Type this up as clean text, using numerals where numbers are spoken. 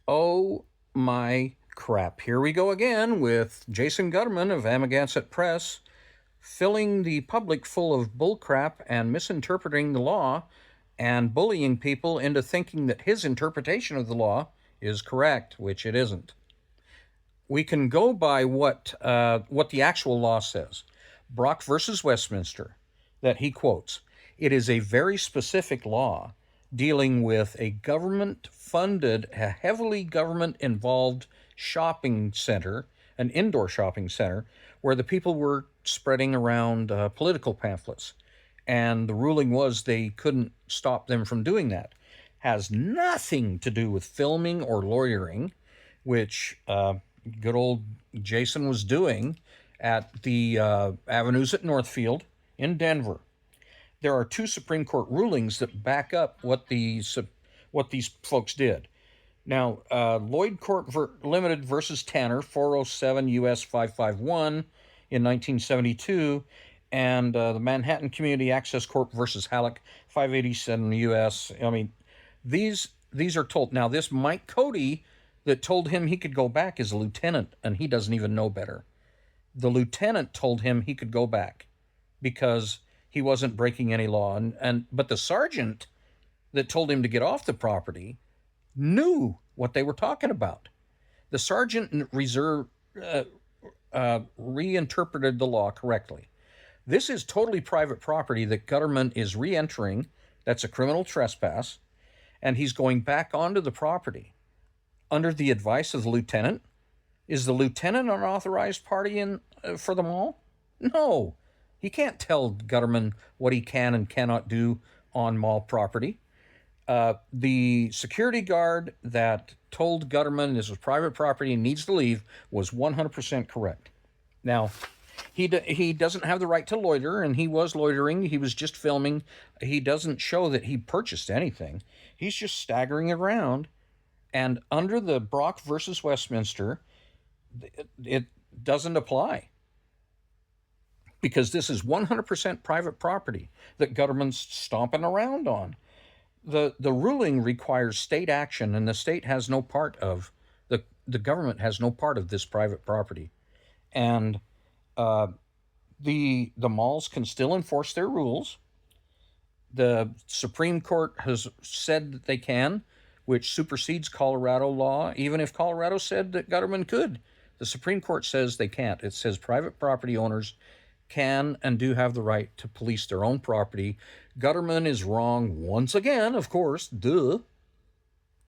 Oh my crap. Here we go again with Jason Gutterman of Amagansett Press, filling the public full of bullcrap and misinterpreting the law and bullying people into thinking that his interpretation of the law is correct, which it isn't. We can go by what the actual law says. Brock versus Westminster, that he quotes. It is a very specific law dealing with a government-funded, a heavily government-involved shopping center, an indoor shopping center, where the people were spreading around political pamphlets. And the ruling was they couldn't stop them from doing that. Has nothing to do with filming or loitering, which good old Jason was doing at the avenues at Northfield in Denver. There are two Supreme Court rulings that back up what these folks did. Now, Lloyd Court Limited versus Tanner, 407 U.S. 551 in 1972, and the Manhattan Community Access Court versus Halleck, 587 U.S. I mean, these are told. Now, this Mike Cody that told him he could go back is a lieutenant, and he doesn't even know better. The lieutenant told him he could go back because he wasn't breaking any law, but the sergeant that told him to get off the property knew what they were talking about. The sergeant reinterpreted the law correctly. This is totally private property that Gutterman is re-entering. That's a criminal trespass, and he's going back onto the property under the advice of the lieutenant. Is the lieutenant an authorized party for the mall? No. He can't tell Gutterman what he can and cannot do on mall property. The security guard that told Gutterman this was private property and needs to leave was 100% correct. Now, he doesn't have the right to loiter, and he was loitering. He was just filming. He doesn't show that he purchased anything. He's just staggering around. And under the Brock versus Westminster, it doesn't apply, because this is 100% private property that Gutterman's stomping around on. The ruling requires state action, and the state has no part of the government has no part of this private property, and the malls can still enforce their rules. The Supreme Court has said that they can, which supersedes Colorado law. Even if Colorado said that Gutterman could, the Supreme Court says they can't. It says private property owners can and do have the right to police their own property. Gutterman is wrong once again, of course, duh.